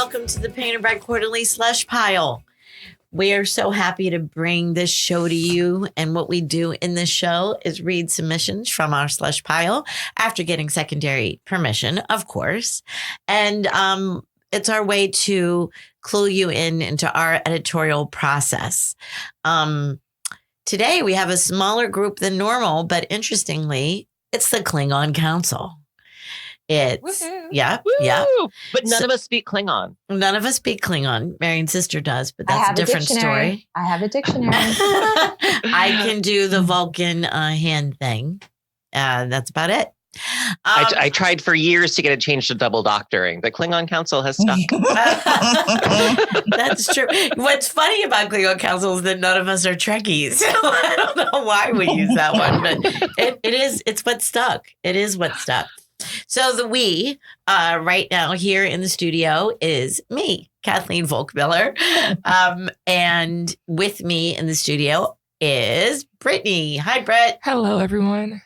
welcome to the Painted Bread Quarterly Slush Pile. We are so happy to bring this show to you. And what we do in this show is read submissions from our slush pile after getting secondary permission, of course. And it's our way to clue you into our editorial process. Today, we have a smaller group than normal, but interestingly, it's the Klingon Council. It's yeah. But none of us speak Klingon. None of us speak Klingon. Marion's sister does, but that's a different story. I have a dictionary. I can do the Vulcan hand thing. That's about it. I tried for years to get it changed to double doctoring. The Klingon Council has stuck. That's true. What's funny about Klingon Council is that none of us are Trekkies. So I don't know why we use that one, but it's what stuck. It is what stuck. So the we right now here in the studio is me, Kathleen Volkmiller. And with me in the studio is Brittany. Hi, Brett. Hello, everyone.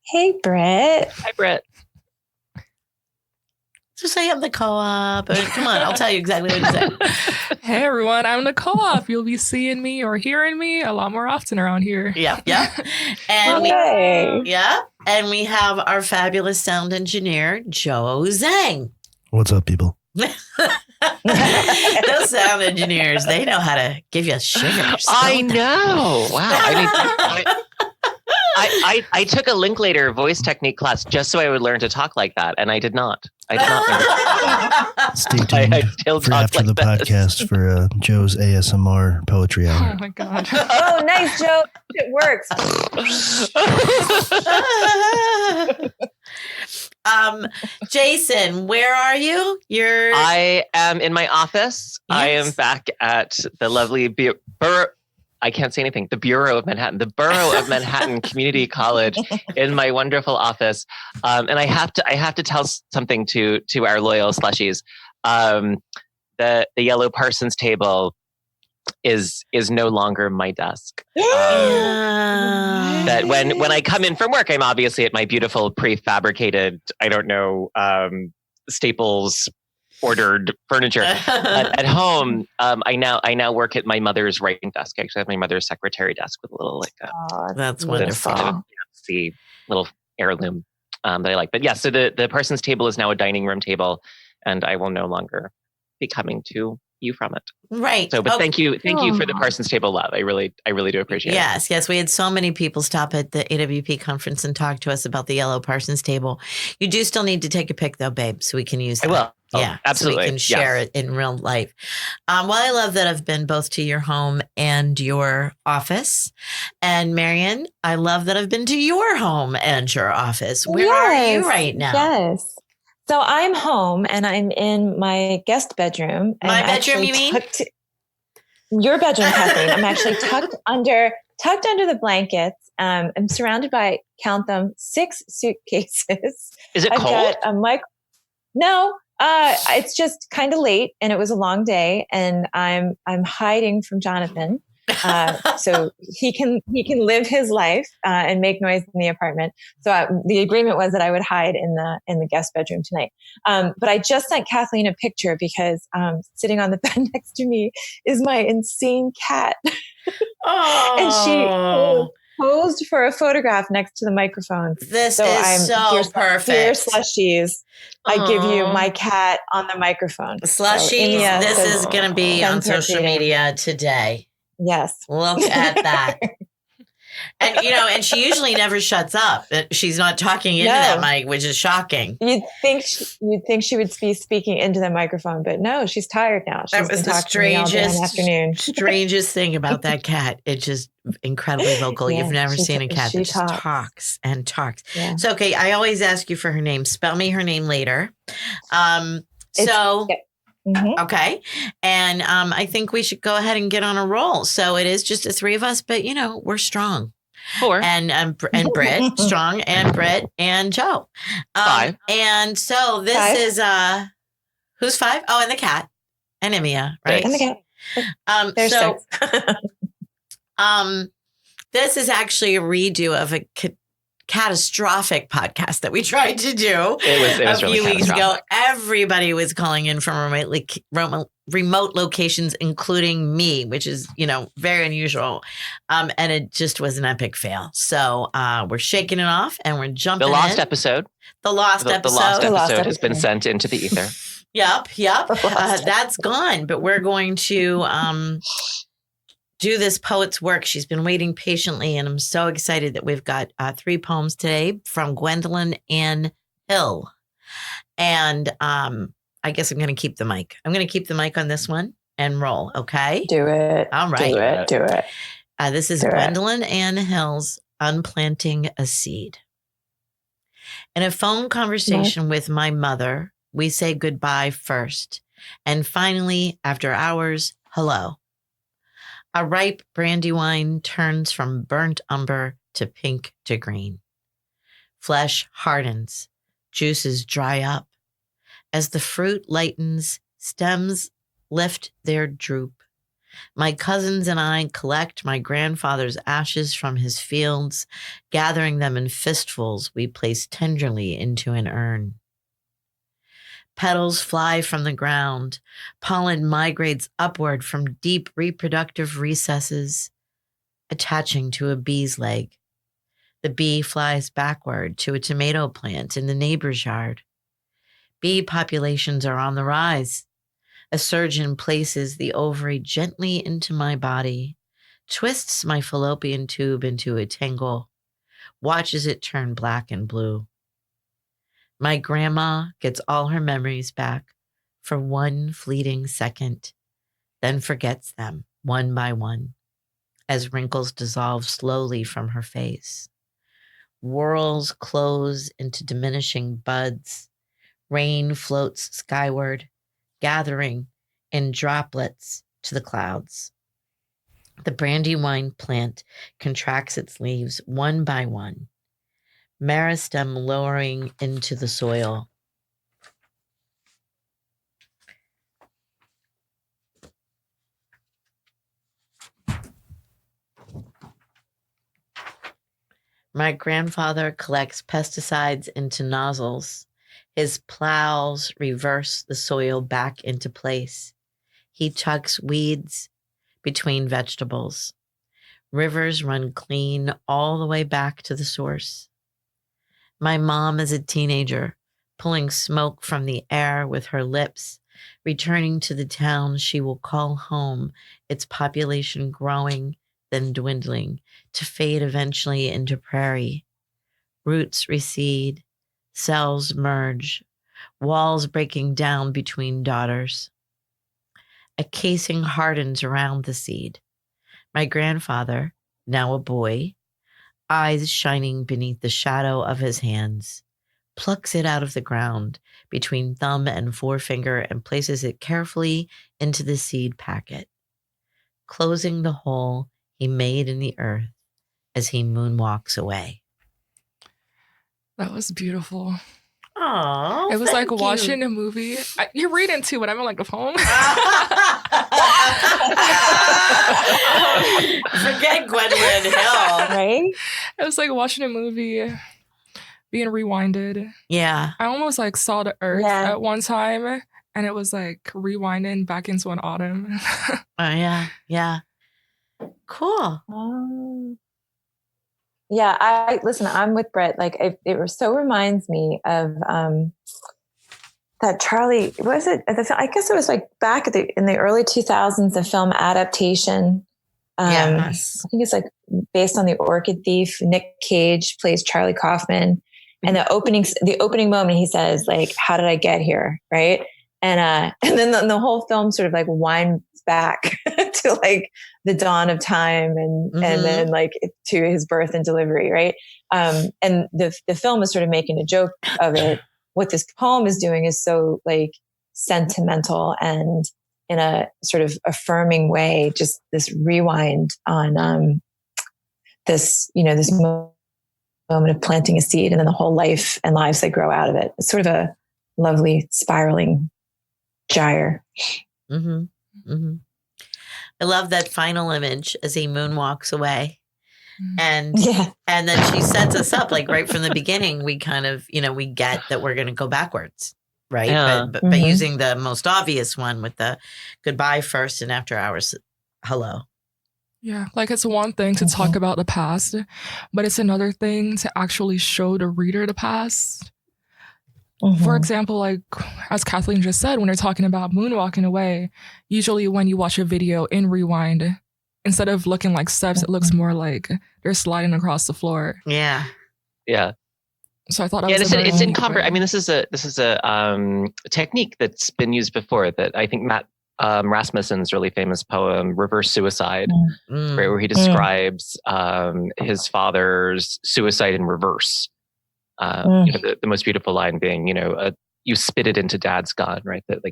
Hey, Brett. Hi, Brett. Just say I'm the co-op. Come on, I'll tell you exactly what to say. Hey, everyone. I'm the co-op. You'll be seeing me or hearing me a lot more often around here. Yeah. And and we have our fabulous sound engineer, Joe Zhang. What's up, people? Those sound engineers, they know how to give you shivers. I know. Wow. I took a Linklater voice technique class just so I would learn to talk like that, and I did not. I did not learn. Stay tuned for after like the podcast for Joe's ASMR poetry hour. Oh my god! Oh, nice, Joe. It works. Jason, where are you? I am in my office. Yes. I am back at the lovely I can't say anything. The Bureau of Manhattan, the Borough of Manhattan Community College, in my wonderful office, and I have to tell something to our loyal slushies. The yellow parsons table is no longer my desk. That when I come in from work, I'm obviously at my beautiful prefabricated, Staples ordered furniture. At home, I now work at my mother's writing desk. Actually, I have my mother's secretary desk with a little that's wonderful. Fancy little heirloom that I like. But yeah, so the parsons table is now a dining room table, and I will no longer be coming to you from it. Right. So, but thank you for the parsons table love. I really do appreciate it. Yes. We had so many people stop at the AWP conference and talk to us about the yellow parsons table. You do still need to take a pic though, babe, so we can use that. I will. Yeah, absolutely. So we can share it in real life. Well, I love that I've been both to your home and your office. And Marion, I love that I've been to your home and your office. Where are you right now? Yes. So I'm home and I'm in my guest bedroom. My bedroom, you mean? Your bedroom, Kathleen. I'm actually tucked under the blankets. I'm surrounded by, count them, 6 suitcases. Is it cold? No. It's just kind of late, and it was a long day, and I'm hiding from Jonathan, so he can live his life and make noise in the apartment. So the agreement was that I would hide in the guest bedroom tonight. But I just sent Kathleen a picture because sitting on the bed next to me is my insane cat, and she posed for a photograph next to the microphone. This is so perfect. Dear slushies, I give you my cat on the microphone. Slushies, this is going to be on social media today. Yes. Look at that. And, and she usually never shuts up. She's not talking into that mic, which is shocking. You'd think she would be speaking into the microphone, but no, she's tired now. That was the strangest thing about that cat. It's just incredibly vocal. Yeah, You've never seen a cat that just talks and talks. Yeah. So, okay, I always ask you for her name. Spell me her name later. Okay. And I think we should go ahead and get on a roll. So it is just the 3 of us, but we're strong. 4. And Britt, strong, and Britt and Joe. 5. And so this 5. Is who's 5? Oh, and the cat. And Emia, right? And the cat. There's 6. This is actually a redo of a catastrophic podcast that we tried to do It was a really few weeks ago. catastrophic. Everybody was calling in from remote locations, including me, which is, very unusual. And it just was an epic fail. So we're shaking it off and we're jumping The lost in. episode. The lost The episode. lost The lost episode has been episode. sent into the ether. Yep. lost That's gone. But we're going to do this poet's work. She's been waiting patiently, and I'm so excited that we've got 3 poems today from Gwendolyn Ann Hill. And I guess I'm going to keep the mic. I'm going to keep the mic on this one and roll. Okay. Do it. All right. Do it. This is Do it. Gwendolyn Ann Hill's Unplanting a Seed. In a phone conversation with my mother, we say goodbye first. And finally, after hours, hello. A ripe brandywine turns from burnt umber to pink to green. Flesh hardens, juices dry up. As the fruit lightens, stems lift their droop. My cousins and I collect my grandfather's ashes from his fields, gathering them in fistfuls we place tenderly into an urn. Petals fly from the ground. Pollen migrates upward from deep reproductive recesses, attaching to a bee's leg. The bee flies backward to a tomato plant in the neighbor's yard. Bee populations are on the rise. A surgeon places the ovary gently into my body, twists my fallopian tube into a tangle, watches it turn black and blue. My grandma gets all her memories back for one fleeting second, then forgets them one by one as wrinkles dissolve slowly from her face. Whorls close into diminishing buds. Rain floats skyward, gathering in droplets to the clouds. The brandywine plant contracts its leaves one by one, meristem lowering into the soil. My grandfather collects pesticides into nozzles. His plows reverse the soil back into place. He tucks weeds between vegetables. Rivers run clean all the way back to the source. My mom is a teenager, pulling smoke from the air with her lips, returning to the town she will call home, its population growing, then dwindling, to fade eventually into prairie. Roots recede, cells merge, walls breaking down between daughters. A casing hardens around the seed. My grandfather, now a boy, eyes shining beneath the shadow of his hands, plucks it out of the ground between thumb and forefinger and places it carefully into the seed packet, closing the hole he made in the earth as he moonwalks away. That was beautiful. Oh, It was like watching a movie. You're reading too, but I'm in like a poem. Forget Gwendolyn Hill. Right? It was like watching a movie being rewinded. Yeah. I almost like saw the earth Yeah. at one time, and it was like rewinding back into an autumn. Yeah. Yeah. Cool. Yeah, I'm with Brett. Like it so reminds me of that Charlie, was it? I guess it was like back in the early 2000s, the film Adaptation. Yes. I think it's like based on The Orchid Thief. Nick Cage plays Charlie Kaufman. And the opening moment, he says like, "How did I get here?" Right. And then the whole film sort of like winds back to like the dawn of time and then like to his birth and delivery. Right. And the film is sort of making a joke of it. What this poem is doing is so like sentimental and in a sort of affirming way, just this rewind on this moment of planting a seed and then the whole life and lives that grow out of it. It's sort of a lovely spiraling gyre. Mm-hmm. Mm-hmm. I love that final image as he moonwalks away. And and then she sets us up like right from the beginning. We kind of, we get that we're going to go backwards, right? Yeah. But using the most obvious one with the goodbye first and after hours hello. Yeah, like it's one thing to talk about the past, but it's another thing to actually show the reader the past. For example, like as Kathleen just said, when they're talking about moonwalking away, usually when you watch a video in Rewind, instead of looking like steps, it looks more like they're sliding across the floor. Yeah. Yeah. So I thought it's in I mean, this is a technique that's been used before that I think Matt Rasmussen's really famous poem, Reverse Suicide, right, where he describes his father's suicide in reverse. The most beautiful line being, you spit it into dad's gun, right? That the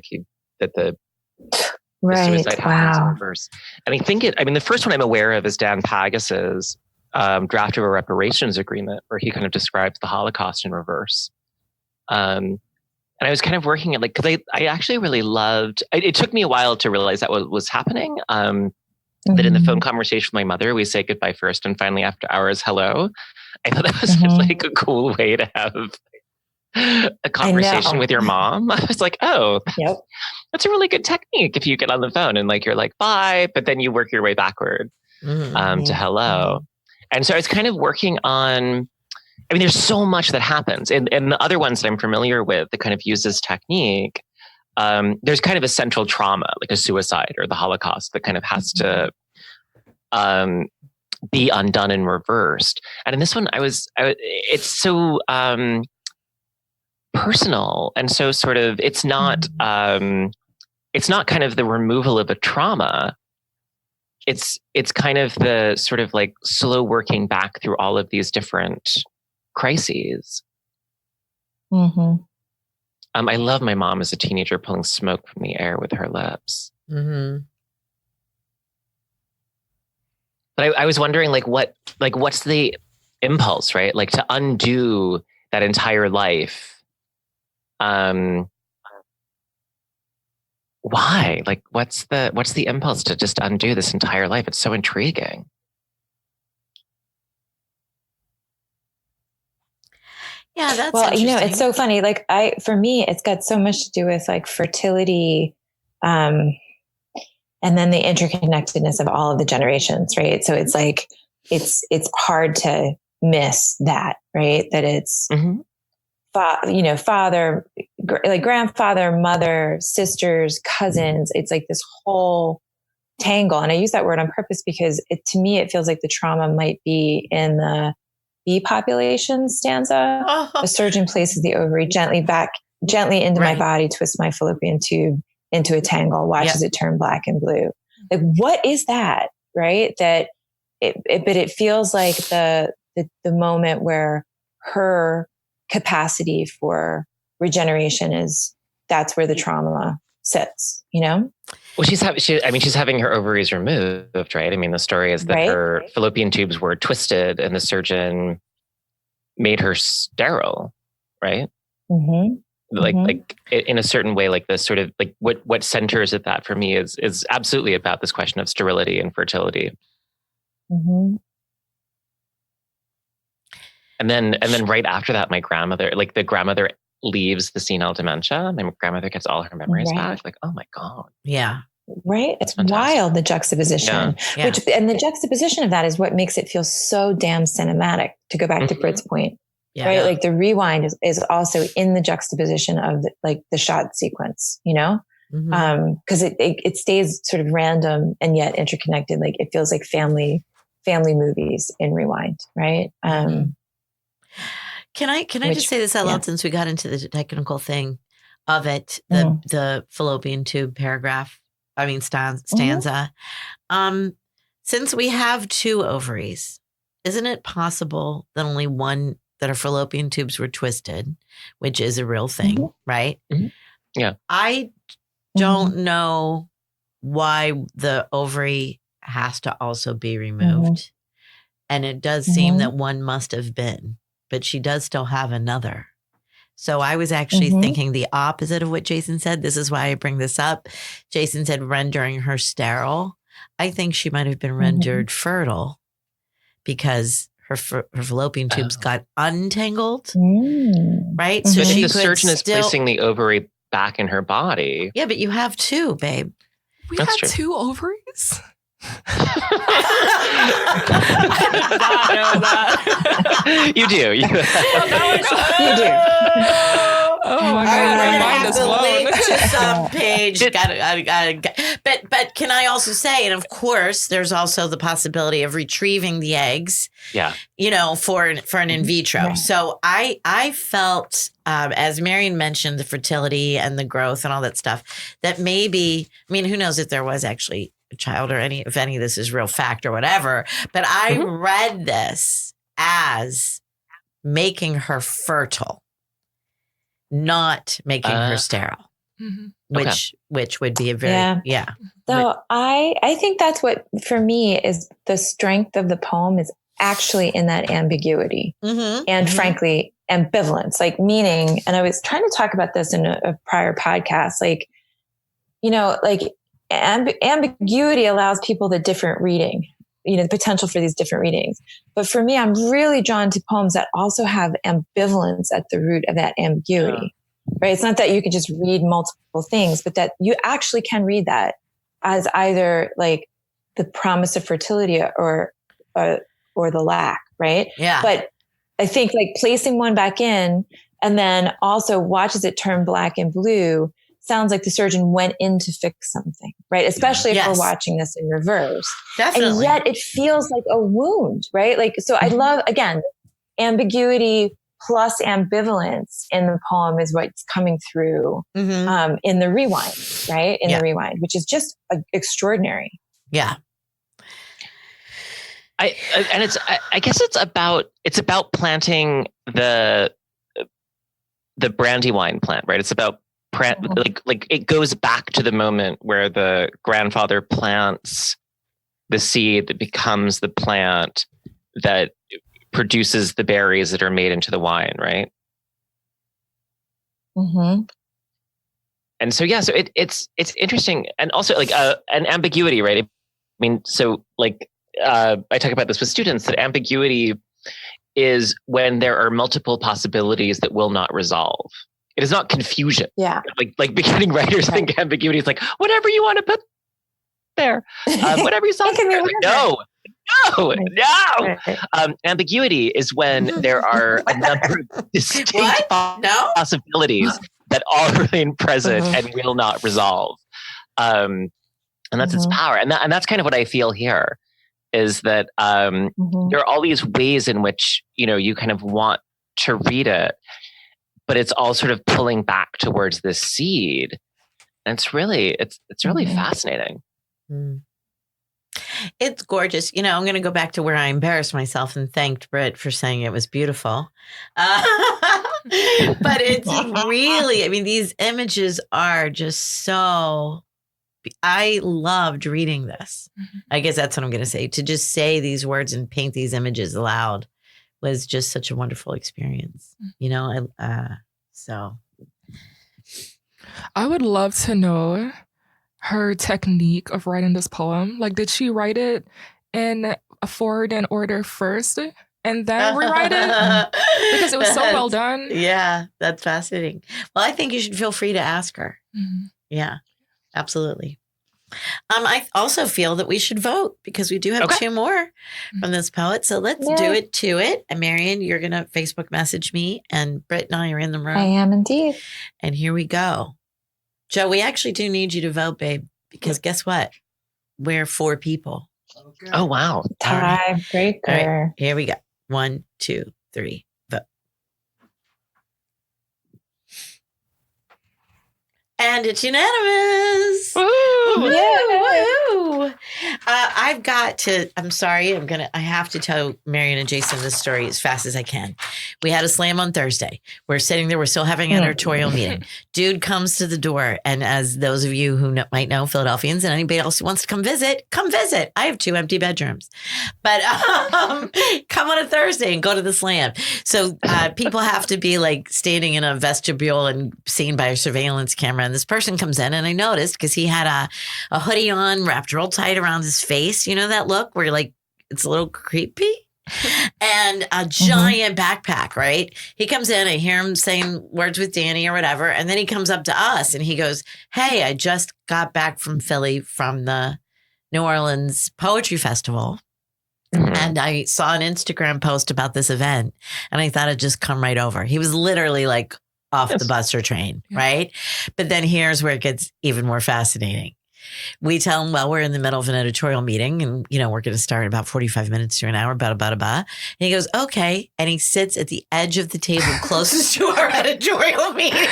suicide happens in reverse. And the first one I'm aware of is Dan Pagis's draft of a reparations agreement, where he kind of describes the Holocaust in reverse. And I was kind of working at because I actually really loved, it took me a while to realize that what was happening. That in the phone conversation with my mother, we say goodbye first and finally after hours, hello. I thought that was like a cool way to have a conversation with your mom. I was like, oh, that's a really good technique if you get on the phone and you're like, bye, but then you work your way backward to hello. And so I was kind of working on, there's so much that happens. And the other ones that I'm familiar with that kind of use this technique, there's kind of a central trauma, like a suicide or the Holocaust, that kind of has to be undone and reversed. And in this one, it's so personal, and so sort of it's not kind of the removal of a trauma. It's kind of the sort of like slow working back through all of these different crises. I love my mom as a teenager pulling smoke from the air with her lips. But I was wondering, what's the impulse, right? Like to undo that entire life. Why? Like, what's the impulse to just undo this entire life? It's so intriguing. Yeah, that's interesting. It's so funny. For me, it's got so much to do with fertility, and then the interconnectedness of all of the generations, right? So it's it's hard to miss that, right? That it's, father, grandfather, mother, sisters, cousins. It's like this whole tangle. And I use that word on purpose because to me, it feels like the trauma might be in the bee population stanza. A surgeon places the ovary gently into my body, twists my fallopian tube into a tangle, watches it turn black and blue. Like, what is that? Right? But it feels like the moment where her capacity for regeneration that's where the trauma sits, Well, she's having her ovaries removed, right? The story is that her fallopian tubes were twisted and the surgeon made her sterile, right? Like in a certain way, like this sort of like what centers at that for me is absolutely about this question of sterility and fertility. And then right after that, my grandmother, the grandmother leaves the senile dementia. My grandmother gets all her memories back. Like, oh my God. Yeah. Right. It's wild, the juxtaposition, and the juxtaposition of that is what makes it feel so damn cinematic, to go back to Britt's point. Yeah. Right. Like the rewind is also in the juxtaposition of the shot sequence, because it stays sort of random and yet interconnected. Like it feels like family movies in rewind. Right. Can I just say this out loud since we got into the technical thing of it, the fallopian tube paragraph, stanza. Since we have two ovaries, isn't it possible that only one, that our fallopian tubes were twisted, which is a real thing, right? Yeah. I don't know why the ovary has to also be removed. And it does seem that one must have been, but she does still have another. So I was actually thinking the opposite of what Jason said. This is why I bring this up. Jason said rendering her sterile. I think she might have been rendered fertile, because her fallopian tubes got untangled, right? So So she the could surgeon is still, placing the ovary back in her body. yeah, but you have two, babe. We That's had true. 2 ovaries? You do. You do. Oh my All God, right, my I'm gonna mind have is to blown. link to some page. But can I also say, and of course, there's also the possibility of retrieving the eggs. Yeah. For an in vitro. Right. So I felt, as Marion mentioned, the fertility and the growth and all that stuff, that maybe, I mean, who knows if there was actually a child or if any of this is real fact or whatever. But I read this as making her fertile, not making her sterile, which would be a very, So I think that's what, for me, is the strength of the poem is actually in that ambiguity and frankly, ambivalence, like meaning, and I was trying to talk about this in a prior podcast, like, ambiguity allows people the different reading, the potential for these different readings. But for me, I'm really drawn to poems that also have ambivalence at the root of that ambiguity, right? It's not that you can just read multiple things, but that you actually can read that as either like the promise of fertility or the lack, right? Yeah. But I think like placing one back in and then also watch as it turn black and blue sounds like the surgeon went in to fix something, right? Especially if we're watching this in reverse. Definitely. And yet it feels like a wound, right? Like, so I love, again, ambiguity plus ambivalence in the poem is what's coming through in the rewind, right? In the rewind, which is just extraordinary. Yeah. I guess it's about planting the brandywine plant, right? It's about like it goes back to the moment where the grandfather plants the seed that becomes the plant that produces the berries that are made into the wine, right? And so so it's interesting, and also like an ambiguity, right? I mean, so like I talk about this with students, that ambiguity is when there are multiple possibilities that will not resolve. It is not confusion. Yeah. Like beginning writers think ambiguity is like whatever you want to put there, whatever you saw. No. Ambiguity is when there are a number of distinct possibilities that all remain present and will not resolve. And that's its power. And that's kind of what I feel here, is that there are all these ways in which, you kind of want to read it, but it's all sort of pulling back towards this seed. And it's really fascinating. It's gorgeous. I'm going to go back to where I embarrassed myself and thanked Britt for saying it was beautiful. But it's really, I mean, these images are just so, I loved reading this. I guess that's what I'm going to say. To just say these words and paint these images aloud was just such a wonderful experience. So. I would love to know her technique of writing this poem. Like, did she write it in a forward in order first and then rewrite it? Because it was so well done. Yeah, that's fascinating. Well, I think you should feel free to ask her. Yeah, absolutely. I also feel that we should vote, because we do have 2 more from this poet. So let's do it to it. And Marion, you're going to Facebook message me, and Britt and I are in the room. I am indeed. And here we go. Joe, we actually do need you to vote, babe, because guess what? We're 4 people. Okay. Oh, wow. Tiebreaker. All right, here we go. 1, 2, 3, vote. And it's unanimous. Woo! Woo! I have to tell Marion and Jason this story as fast as I can. We had a slam on Thursday. We're sitting there. We're still having an editorial meeting. Dude comes to the door. And as those of you who might know, Philadelphians and anybody else who wants to come visit. I have 2 empty bedrooms. But come on a Thursday and go to the slam. So people have to be like standing in a vestibule and seen by a surveillance camera. And this person comes in, and I noticed, because he had a hoodie on wrapped real tight around his face. You know that look where you're like, it's a little creepy, and a giant backpack, right? He comes in, I hear him saying words with Danny or whatever. And then he comes up to us and he goes, hey, I just got back from Philly from the New Orleans Poetry Festival. And I saw an Instagram post about this event and I thought I'd just come right over. He was literally like off the bus or train, right? But then here's where it gets even more fascinating. We tell him, well, we're in the middle of an editorial meeting and, you know, we're going to start in about 45 minutes to an hour, And he goes, okay. And he sits at the edge of the table closest to our editorial meeting.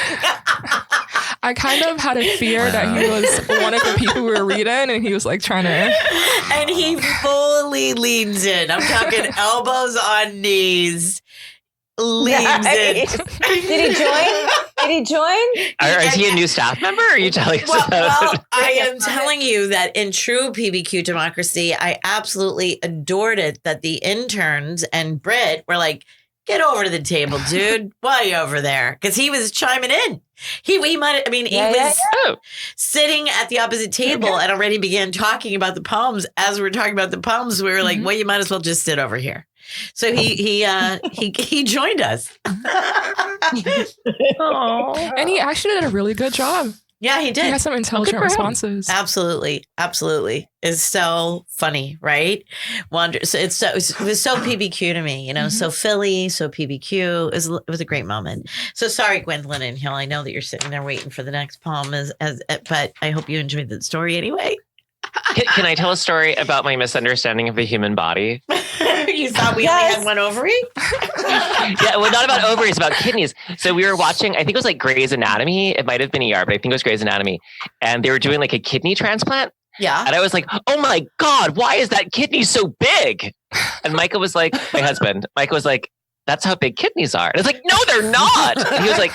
I kind of had a fear that he was one of the people we were reading and he was like trying to. And he fully leans in. I'm talking elbows on knees. Leans in. Did he join? Is he a new staff member? Or are you telling us about Well, I am telling you that in true PBQ democracy, I absolutely adored it that the interns and Britt were like, get over to the table, dude. Why are you over there? Because he was chiming in. He was sitting at the opposite table and already began talking about the poems. As we were talking about the poems, we were like, well, you might as well just sit over here. So he joined us. And he actually did a really good job. Yeah, he did. He has some intelligent responses. Absolutely. It's so funny, right? So it was so PBQ to me, you know, so Philly, so PBQ. It was a great moment. So sorry, Gwendolyn Ann Hill. I know that you're sitting there waiting for the next poem, but I hope you enjoyed the story anyway. Can I tell a story about my misunderstanding of the human body? You thought we only had one ovary? Yeah, well, not about ovaries, about kidneys. So we were watching, I think it was like Grey's Anatomy. It might have been ER, but I think it was Grey's Anatomy. And they were doing like a kidney transplant. Yeah. And I was like, oh my God, why is that kidney so big? And Micah was like, my husband, Micah was like, that's how big kidneys are. And I was like, no, they're not. And he was like,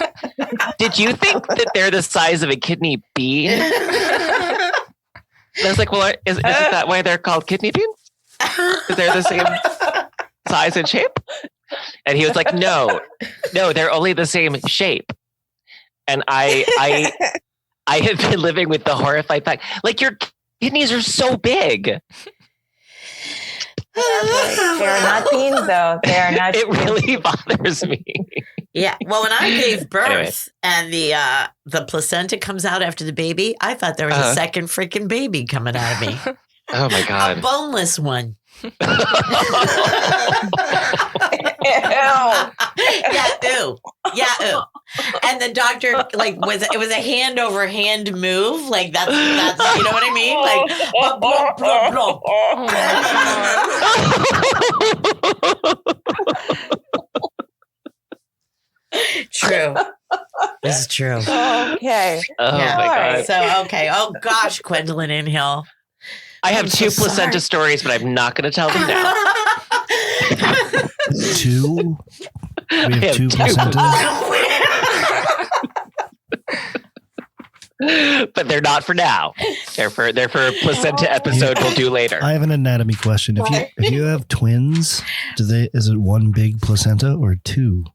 did you think that they're the size of a kidney bean? And I was like, well, isn't that why they're called kidney beans? Because they're the same size and shape? And he was like, no, they're only the same shape. And I have been living with the horrified fact, like your kidneys are so big. They're not beans, though. They are not. It really bothers me. Yeah. Well, when I gave birth and the placenta comes out after the baby, I thought there was a second freaking baby coming out of me. Oh my God. A boneless one. Ew. Yeah, ew. And the doctor, like, it was a hand over hand move. Like, that's you know what I mean? Like, blop, blop, blop. True. This is true. Okay. Oh my God. So, okay. Oh gosh, Gwendolyn Ann Hill. I have two placenta stories, but I'm not going to tell them now. Two? We have two placentas? But they're not for now. They're for a placenta episode we'll do later. I have an anatomy question. If you have twins, is it one big placenta or two?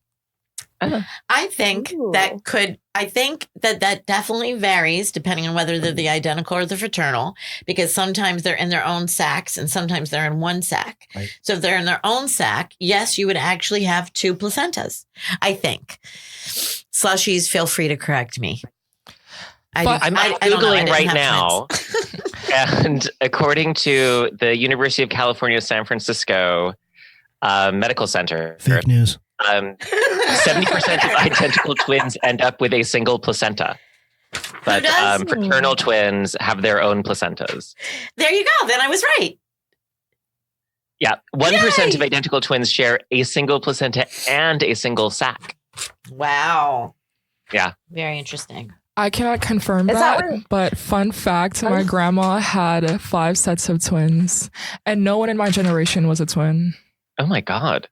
I think that definitely varies depending on whether they're the identical or the fraternal, because sometimes they're in their own sacs and sometimes they're in one sac. Right. So if they're in their own sac, yes, you would actually have two placentas, I think. Slushies, feel free to correct me. I'm Googling right now. And according to the University of California, San Francisco Medical Center. Fake news. 70% of identical twins end up with a single placenta. But fraternal twins have their own placentas. There you go. Then I was right. Yeah. 1% of identical twins share a single placenta and a single sac. Wow. Yeah. Very interesting. I cannot confirm that, but fun fact, my grandma had 5 sets of twins, and no one in my generation was a twin. Oh my God.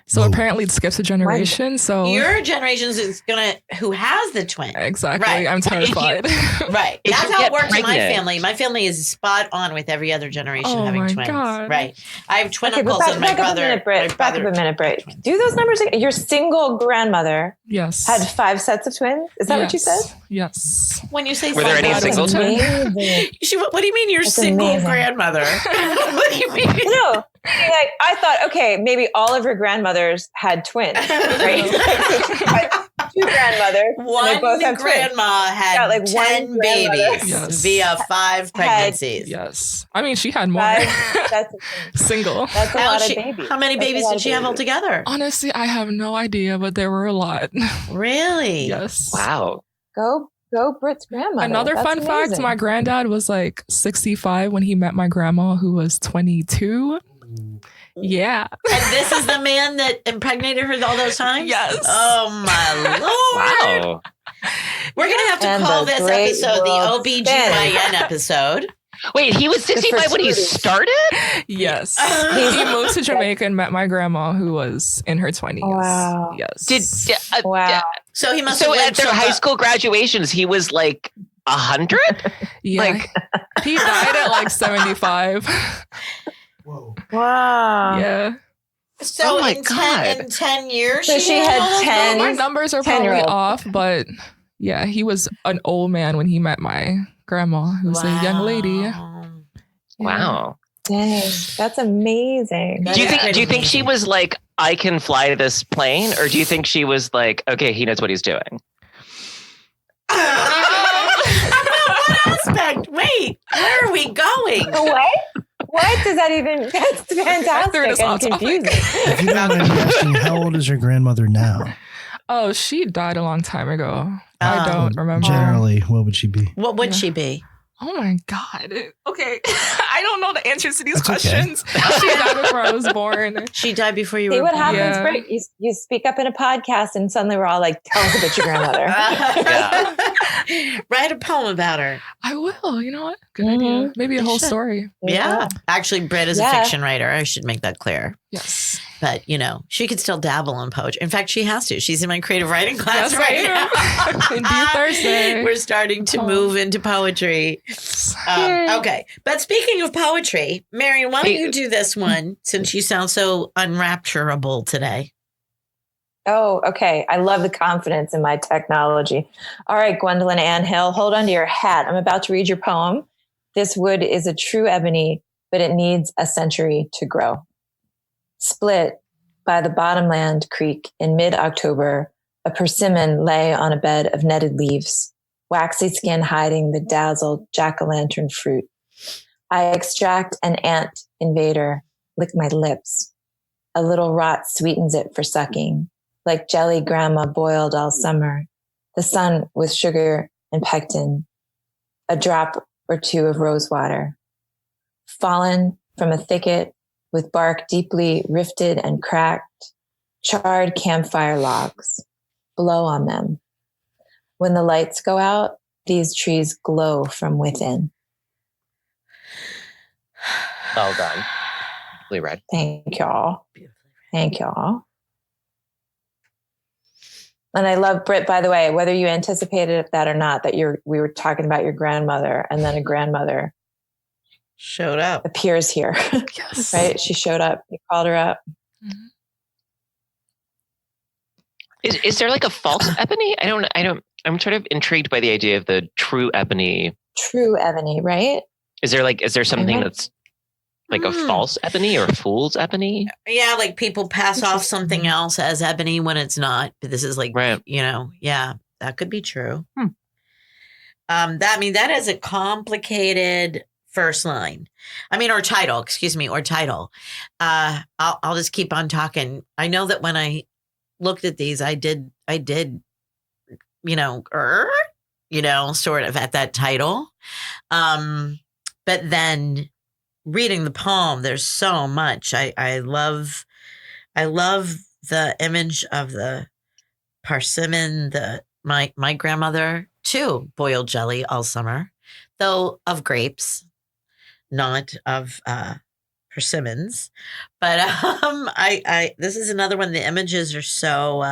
So apparently it skips a generation. So your generation is who has the twin. Exactly. Right. I'm terrified. Right. That's how it works in my family. My family is spot on with every other generation having twins. God. Right. I have twin uncles and my brother. Back up a minute, Britt. Do those numbers again. Your single grandmother had 5 sets of twins? Is that what you said? Yes. When you say were there any single twins? What do you mean your single grandmother? What do you mean? No. Like, I thought, okay, maybe all of her grandmothers had twins, right? So she had 2 grandmothers. One they both have grandma twins. had Got like 10 one grandmother. babies Yes. via 5 pregnancies. Yes. I mean, she had more. 5, that's Single. a lot of babies. How many That's a babies lot did of she have babies. altogether? Honestly, I have no idea, but there were a lot. Really? Yes. Wow. Go Britt's grandmother. Another That's fun fact, amazing. my granddad was like 65 when he met my grandma, who was 22. Yeah. And this is the man that impregnated her all those times? Yes. Oh, my Lord. Wow. We're going to have to And call the this great episode the world OBGYN episode. Wait, he was 65 when he started? Yes. He moved to Jamaica and met my grandma, who was in her 20s. Wow. Yes. Wow. So he must So have at lived their till high about- school graduations, he was like 100? Yeah. Like- he died at like 75. Whoa. Wow. Yeah. So Oh my in, God. 10 years, So she had all those 10 My babies? numbers are probably 10-year-old. off, but yeah, he was an old man when he met my grandma, who was a young lady. Wow. Wow. Dang, that's amazing. That Do you is think pretty she amazing. was like, I can fly this plane? Or do you think she was like, okay, he knows what he's doing? What aspect? Wait, where are we going? What? What does that even? That's fantastic us and off topic. confusing. If you don't mind me asking, how old is your grandmother now? Oh, she died a long time ago. I Oh. don't remember. Generally, what would she be? What would she be? Oh my God. Okay. I don't know the answers to these That's okay. questions. She died before I was born. She died before you See were what born. happens, Yeah. Britt? You speak up in a podcast, and suddenly we're all like, "Tell us about your grandmother." Write a poem about her. I will. You know what? Good Mhm. idea. Maybe a You whole should. story. Yeah. Actually, Britt is a Yeah. fiction writer. I should make that clear. Yes. But, you know, she could still dabble in poetry. In fact, she has to. She's in my creative writing class Yes, right I am. now. Be Thursday. We're starting to Oh. move into poetry. Okay. But speaking of poetry, Marion, why don't you do this one since you sound so unrapturable today? Oh, okay. I love the confidence in my technology. All right, Gwendolyn Ann Hill, hold on to your hat. I'm about to read your poem. This wood is a true ebony, but it needs a century to grow. Split by the Bottomland Creek in mid-October, a persimmon lay on a bed of netted leaves, waxy skin hiding the dazzled jack-o'-lantern fruit. I extract an ant invader, lick my lips. A little rot sweetens it for sucking, like jelly grandma boiled all summer, the sun with sugar and pectin, a drop or two of rose water. Fallen from a thicket with bark deeply rifted and cracked, charred campfire logs, blow on them. When the lights go out, these trees glow from within. Well done. Really read. Thank y'all. Thank y'all. And I love, Britt, by the way, whether you anticipated that or not, that we were talking about your grandmother, and then a grandmother Showed up. appears here. Yes. Right? She showed up. You called her up. Mhm. Is there like a false ebony? I'm sort of intrigued by the idea of the true ebony. True ebony, right? Is there something Mhm. that's like a false ebony or a fool's ebony? Yeah, like people pass off something else as ebony when it's not. But this is like, Right. yeah, that could be true. Hmm. That is a complicated first line. Or title, excuse me, or title. I'll just keep on talking. I know that when I looked at these, I did, sort of at that title. But then reading the poem, there's so much. I love the image of the persimmon, my grandmother too boiled jelly all summer, though of grapes, not of persimmons. But I this is another one. The images are so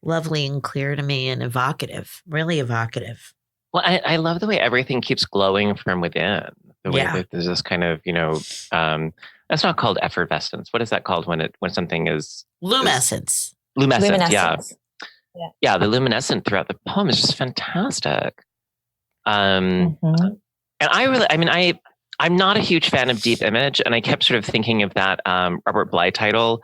lovely and clear to me and evocative, really evocative. Well, I love the way everything keeps glowing from within. The way Yeah. that there's this kind of, that's not called effervescence. What is that called when something is Luminescence. luminescent? Yeah. Luminescence. Yeah, the luminescent throughout the poem is just fantastic. Mhm. And I'm not a huge fan of deep image, and I kept sort of thinking of that Robert Bly title,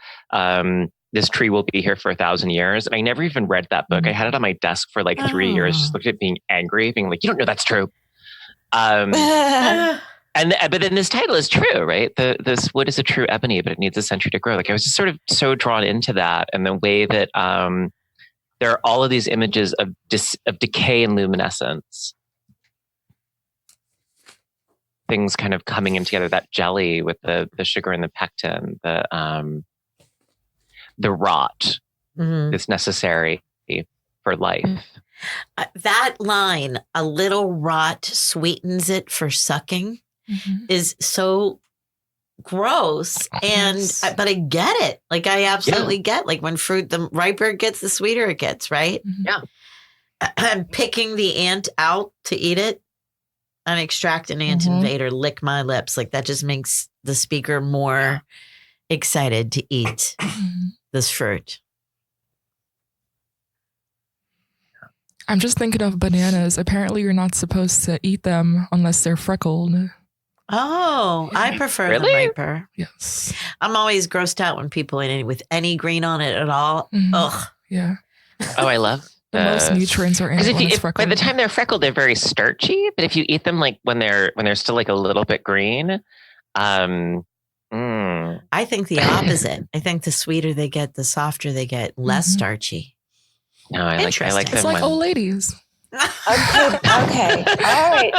This Tree Will Be Here for 1,000 Years. And I never even read that book. I had it on my desk for like 3 years, just looked at it being angry, being like, you don't know that's true. But then this title is true, right? This wood is a true ebony, but it needs a century to grow. Like I was just sort of so drawn into that, and the way that there are all of these images of decay and luminescence. Things kind of coming in together, that jelly with the sugar and the pectin, the rot is necessary for life. That line, a little rot sweetens it for sucking, is so gross. But I get it. Like I absolutely get, like when fruit, the riper it gets, the sweeter it gets, right? Yeah. I'm picking the ant out to eat it and extract an ant invader, lick my lips. Like that just makes the speaker more excited to eat this fruit. I'm just thinking of bananas. Apparently, you're not supposed to eat them unless they're freckled. Oh, I prefer the Really? riper. Yes. I'm always grossed out when people eat it with any green on it at all. Ugh. Yeah. Oh, I love The most nutrients are in because it when it's by freckled. the time they're freckled, they're very starchy. But if you eat them like when they're still like a little bit green, I think the opposite. I think the sweeter they get, the softer they get, less starchy. no, I like them. It's like old ladies. Okay. All right.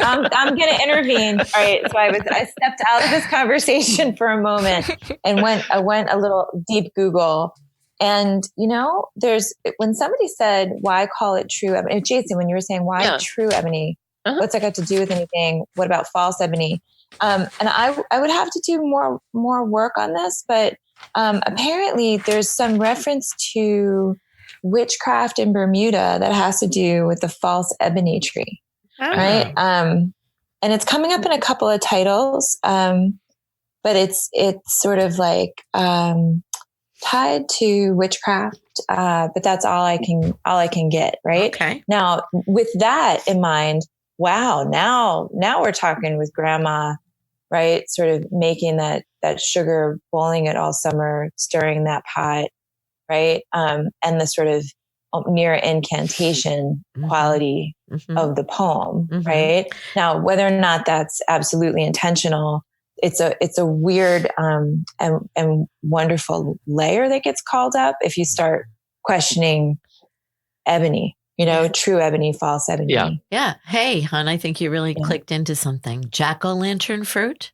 I'm going to intervene. All right. So I stepped out of this conversation for a moment and I went a little deep Google. And, when somebody said, why call it true ebony? Jason, when you were saying why true ebony, what's that got to do with anything? What about false ebony? And I would have to do more work on this, but apparently there's some reference to witchcraft in Bermuda that has to do with the false ebony tree, right? And it's coming up in a couple of titles, but it's sort of like tied to witchcraft, but that's all I can get, right? Okay. Now, with that in mind, wow, now we're talking with grandma, right? Sort of making that sugar, boiling it all summer, stirring that pot, right? And the sort of near incantation quality of the poem, right? Now, whether or not that's absolutely intentional, it's a weird and wonderful layer that gets called up if you start questioning ebony, true ebony, false ebony. Yeah. Yeah. Hey, hon, I think you really clicked into something. Jack-o'-lantern fruit,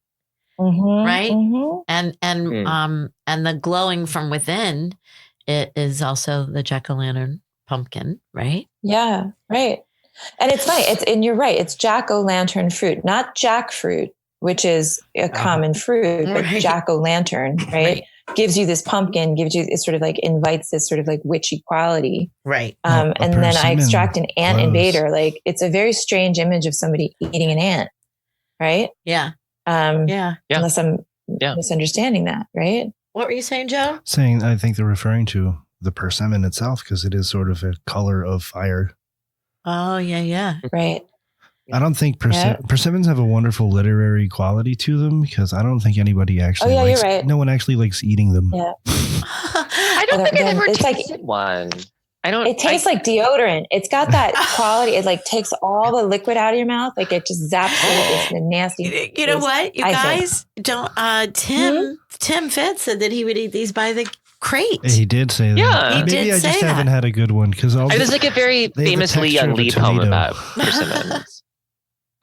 right? And the glowing from within, it is also the jack-o'-lantern pumpkin, right? Yeah, right. And it's funny. And you're right. It's jack-o'-lantern fruit, not jackfruit, which is a common fruit, but jack-o'-lantern, right? Gives you this pumpkin, it sort of like invites this sort of like witchy quality. Right. And then I extract an ant invader. Like it's a very strange image of somebody eating an ant, right? Yeah. Unless I'm misunderstanding that, right? What were you saying, Joe? Saying, I think they're referring to the persimmon itself because it is sort of a color of fire. Oh, yeah. Right. I don't think persimmons have a wonderful literary quality to them because I don't think anybody actually you're likes, right. no one actually likes eating them. Yeah. I don't think I've ever tasted one. It tastes like deodorant. It's got that quality. It like takes all the liquid out of your mouth. Like it just zaps it. It's nasty. You know what? You guys don't, Tim Fitz said that he would eat these by the crate. He did say that. Yeah. He Maybe did I say just that. haven't had a good one because There's like a very famous Lee Young Lee poem about persimmons.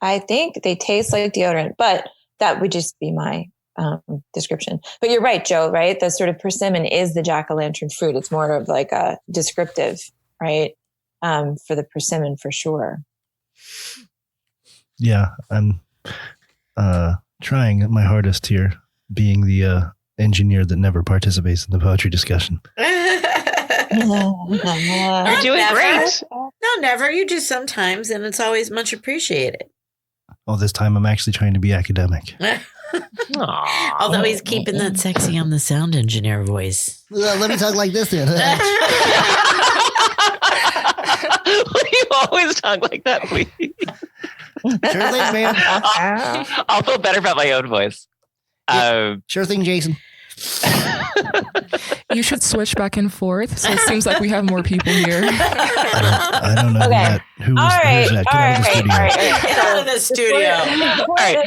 I think they taste like deodorant, but that would just be my description. But you're right, Joe, right? The sort of persimmon is the jack-o'-lantern fruit. It's more of like a descriptive, right? For the persimmon for sure. Yeah, I'm trying my hardest here, being the engineer that never participates in the poetry discussion. You're doing great. No, never. You do sometimes, and it's always much appreciated. Oh, this time I'm actually trying to be academic. Although he's keeping that sexy on the sound engineer voice. Let me talk like this then. You always talk like that, please. Sure thing, man. I'll feel better about my own voice. Sure thing, Jason. You should switch back and forth. So it seems like we have more people here. I don't know Okay. who's that. Get out of the studio. Get out of the studio. All right.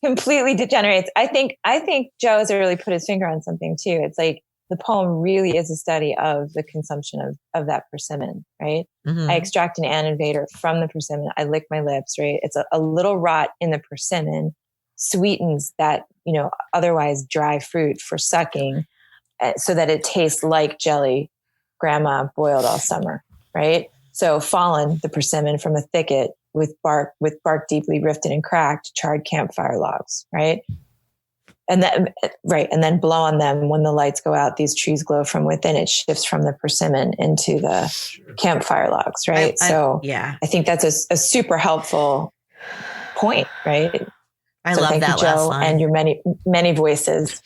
Completely degenerates. I think Joe has really put his finger on something too. It's like the poem really is a study of the consumption of that persimmon, right? Mhm. I extract an animator from the persimmon. I lick my lips, right? It's a little rot in the persimmon sweetens that, otherwise dry fruit for sucking so that it tastes like jelly grandma boiled all summer, right? So fallen, the persimmon from a thicket with bark deeply rifted and cracked, charred campfire logs, right? And then blow on them when the lights go out. These trees glow from within. It shifts from the persimmon into the campfire logs, right? Yeah. I think that's a super helpful point, right? I So love thank that you, Joe, last line. and your many, many voices.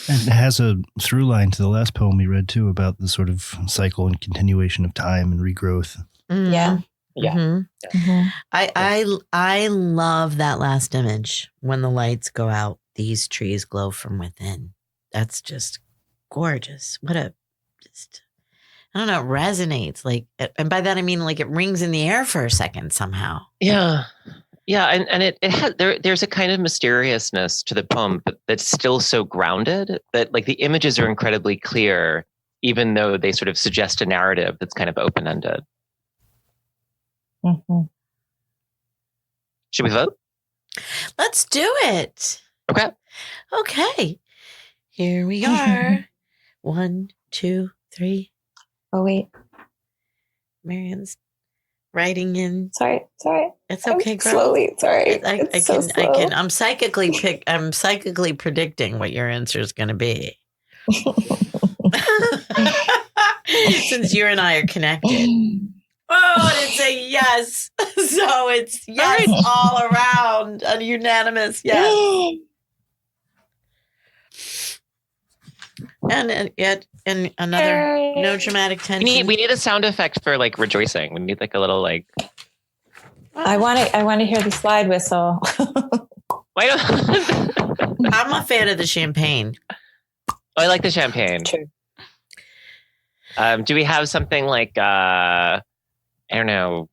And it has a through line to the last poem we read too about the sort of cycle and continuation of time and regrowth. Mhm. Yeah. Yeah. Mhm. Mm-hmm. I love that last image. When the lights go out, these trees glow from within. That's just gorgeous. I don't know, it resonates. Like, and by that I mean like it rings in the air for a second somehow. Yeah. Yeah. And it has, there's a kind of mysteriousness to the poem, but that's still so grounded that like the images are incredibly clear, even though they sort of suggest a narrative that's kind of open-ended. Mm-hmm. Should we vote? Let's do it. Okay. Here we are. 1, 2, 3. Oh wait, Marianne's writing in. sorry. It's okay, girl. Slowly, sorry. I'm psychically predicting what your answer is going to be. Since you and I are connected. Oh, and it's a yes. So it's yes all around, a unanimous yes. And yet, and another no dramatic tension. We need a sound effect for like rejoicing. We need like a little like. I want to hear the slide whistle. Why don't? I'm a fan of the champagne. I like the champagne. True. Do we have something like I don't know,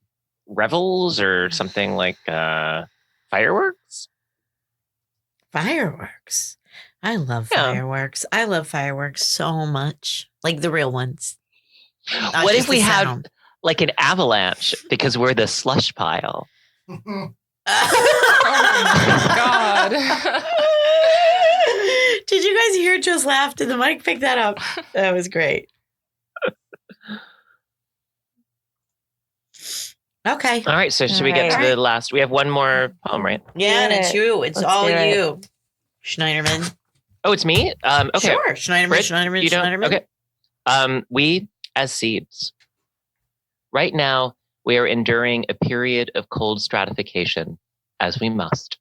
revels or something like fireworks? Fireworks. I love fireworks. I love fireworks so much. Like the real ones. What if we had like an avalanche because we're the slush pile? Oh my God. Did you guys hear Joe's laugh? Did the mic pick that up? That was great. Okay. All right. So should we get to the last? We have one more poem, right? Yeah, and it's you. It's all you. Schneiderman. Oh, it's me? Okay. Sure. Schneiderman. Okay. We as seeds. Right now, we are enduring a period of cold stratification, as we must.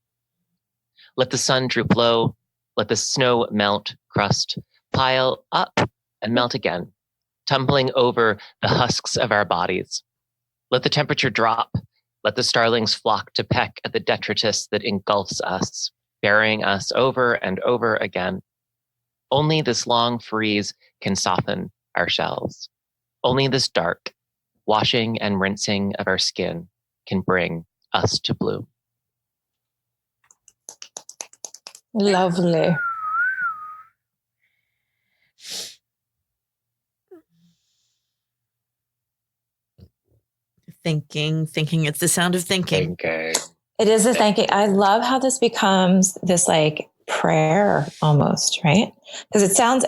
Let the sun droop low, let the snow melt, crust, pile up and melt again, tumbling over the husks of our bodies. Let the temperature drop, let the starlings flock to peck at the detritus that engulfs us, burying us over and over again. Only this long freeze can soften our shells. Only this dark, washing and rinsing of our skin can bring us to bloom. Lovely. Thinking. It's the sound of thinking. Okay. It is a thanking. I love how this becomes this like prayer almost, right? Because it sounds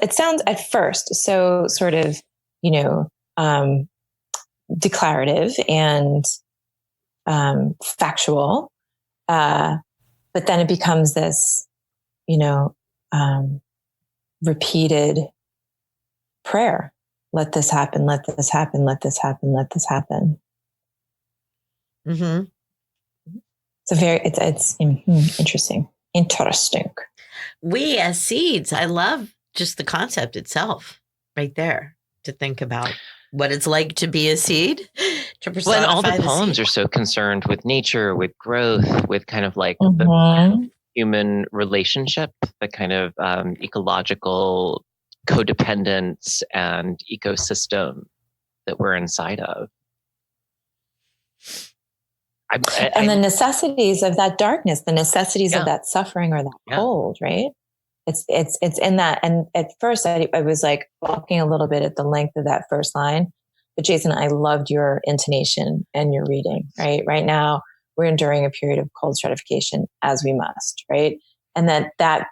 at first so sort of, declarative and factual. But then it becomes this, repeated prayer. Let this happen, let this happen, let this happen, let this happen. Mm-hmm. It's interesting. Interesting. We as seeds, I love just the concept itself right there to think about. what it's like to be a seed. Well, and all the poems are so concerned with nature, with growth, with kind of like the human relationship, the kind of ecological codependence and ecosystem that we're inside of. And the necessities of that darkness, the necessities of that suffering or that cold, right? It's in that. And at first I was like walking a little bit at the length of that first line. But Jason, I loved your intonation and your reading, right? Right now we're enduring a period of cold stratification as we must, right? And that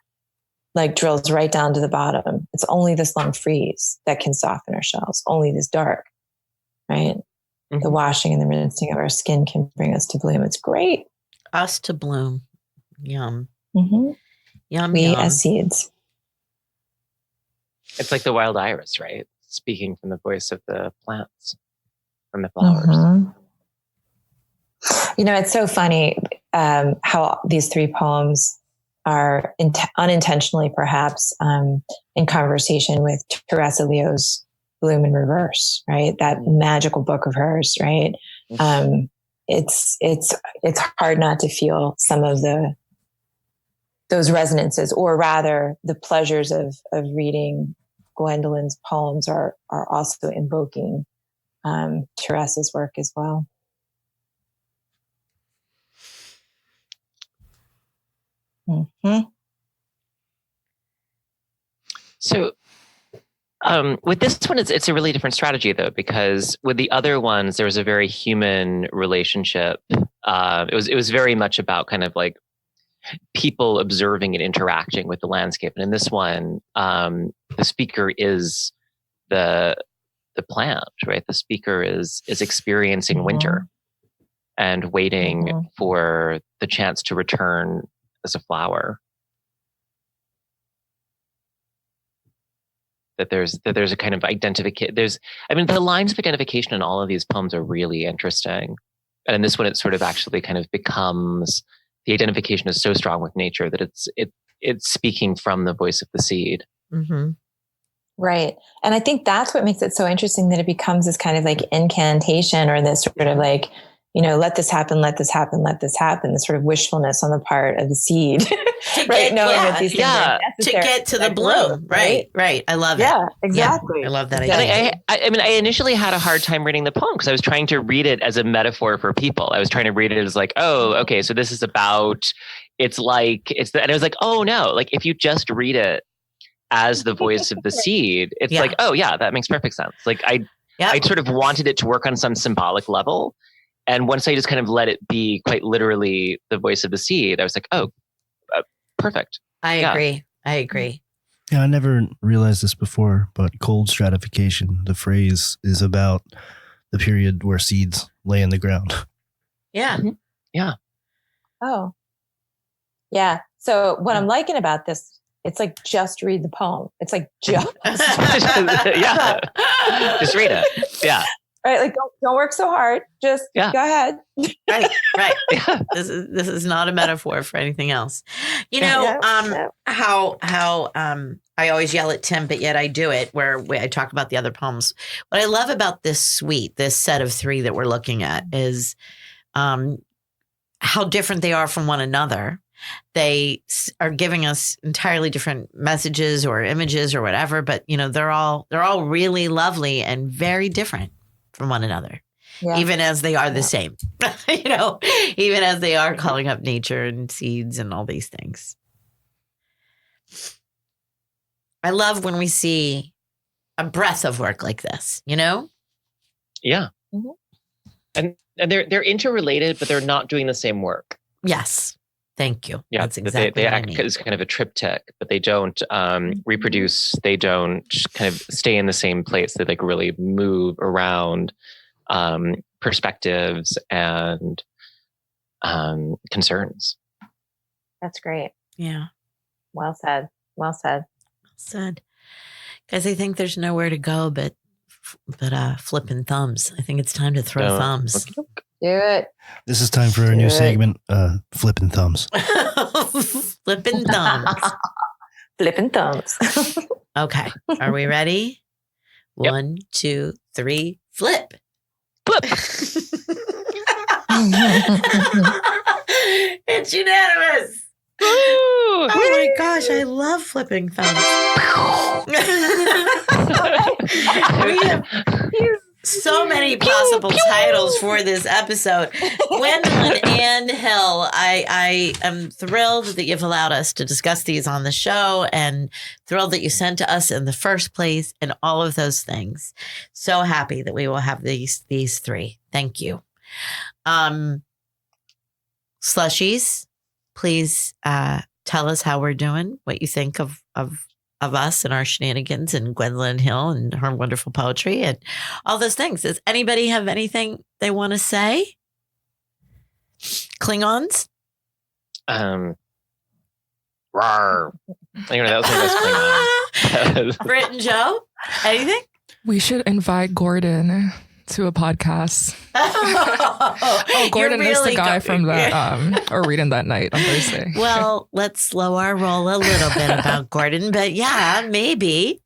like drills right down to the bottom. It's only this long freeze that can soften our shells, only this dark, right? The washing and the rinsing of our skin can bring us to bloom. It's great. Us to bloom. Yum. Yum, we yum. as seeds. It's like the wild iris, right? Speaking from the voice of the plants, from the flowers. It's so funny how these three poems are unintentionally, perhaps, in conversation with Teresa Leo's Bloom in Reverse, right? That magical book of hers, right? It's hard not to feel some of those resonances, or rather the pleasures of reading Gwendolyn's poems are also invoking Teresa's work as well. So with this one, it's a really different strategy, though, because with the other ones, there was a very human relationship. It was very much about kind of like people observing and interacting with the landscape. And in this one, the speaker is the plant, right? The speaker is experiencing winter and waiting for the chance to return as a flower. That there's a kind of identification. The lines of identification in all of these poems are really interesting. And in this one, it sort of actually kind of becomes, the identification is so strong with nature that it's speaking from the voice of the seed. Right. And I think that's what makes it so interesting, that it becomes this kind of like incantation, or this sort of like, let this happen, let this happen, let this happen, this sort of wishfulness on the part of the seed, right? Knowing that these things are necessary to get to the bloom, right? I love it. Yeah, exactly. I love that idea. I initially had a hard time reading the poem because I was trying to read it as a metaphor for people. I was trying to read it as like, oh, okay, so this is about, and I was like, oh no, like if you just read it as the voice of the seed, it's like, oh yeah, that makes perfect sense. Like I sort of wanted it to work on some symbolic level. And once I just kind of let it be quite literally the voice of the seed, I was like, oh, perfect. I agree. Yeah, I never realized this before, but cold stratification, the phrase is about the period where seeds lay in the ground. Yeah. Yeah. Oh. Yeah. So what I'm liking about this, it's like, just read the poem. It's like, just. Yeah. Just read it. Yeah. Right, like don't work so hard. Just go ahead. Right. Yeah. This is not a metaphor for anything else. How I always yell at Tim, but yet I do it where I talk about the other poems. What I love about this suite, this set of three that we're looking at, is how different they are from one another. They are giving us entirely different messages or images or whatever, but they're all really lovely and very different from one another, even as they are the same, even as they are calling up nature and seeds and all these things. I love when we see a breadth of work like this, Yeah. And they're interrelated, but they're not doing the same work. Yes. Thank you. Yeah, that's exactly they what act I mean. as kind of a triptych, but they don't reproduce. They don't kind of stay in the same place. They like really move around perspectives and concerns. That's great. Yeah. Well said. Guys, I think there's nowhere to go but flipping thumbs. I think it's time to throw thumbs. Do it. This is time for our new segment, Flipping Thumbs. Flipping thumbs. Flipping thumbs. Okay. Are we ready? Yep. 1, 2, 3, flip. Flip. It's unanimous. Woo! Oh my gosh, I love flipping thumbs. We have so many possible titles for this episode. Gwendolyn Ann Hill, I am thrilled that you've allowed us to discuss these on the show, and thrilled that you sent to us in the first place, and all of those things. So happy that we will have these three. Thank you. Slushies, please tell us how we're doing, what you think of us and our shenanigans, and Gwendolyn Hill and her wonderful poetry and all those things. Does anybody have anything they want to say? Klingons? Rawr. Anyway, that was my best Klingon. Britt and Joe? Anything? We should invite Gordon to a podcast. Gordon is the guy from that or reading that night on Thursday. Well, let's slow our roll a little bit about Gordon, but yeah, maybe.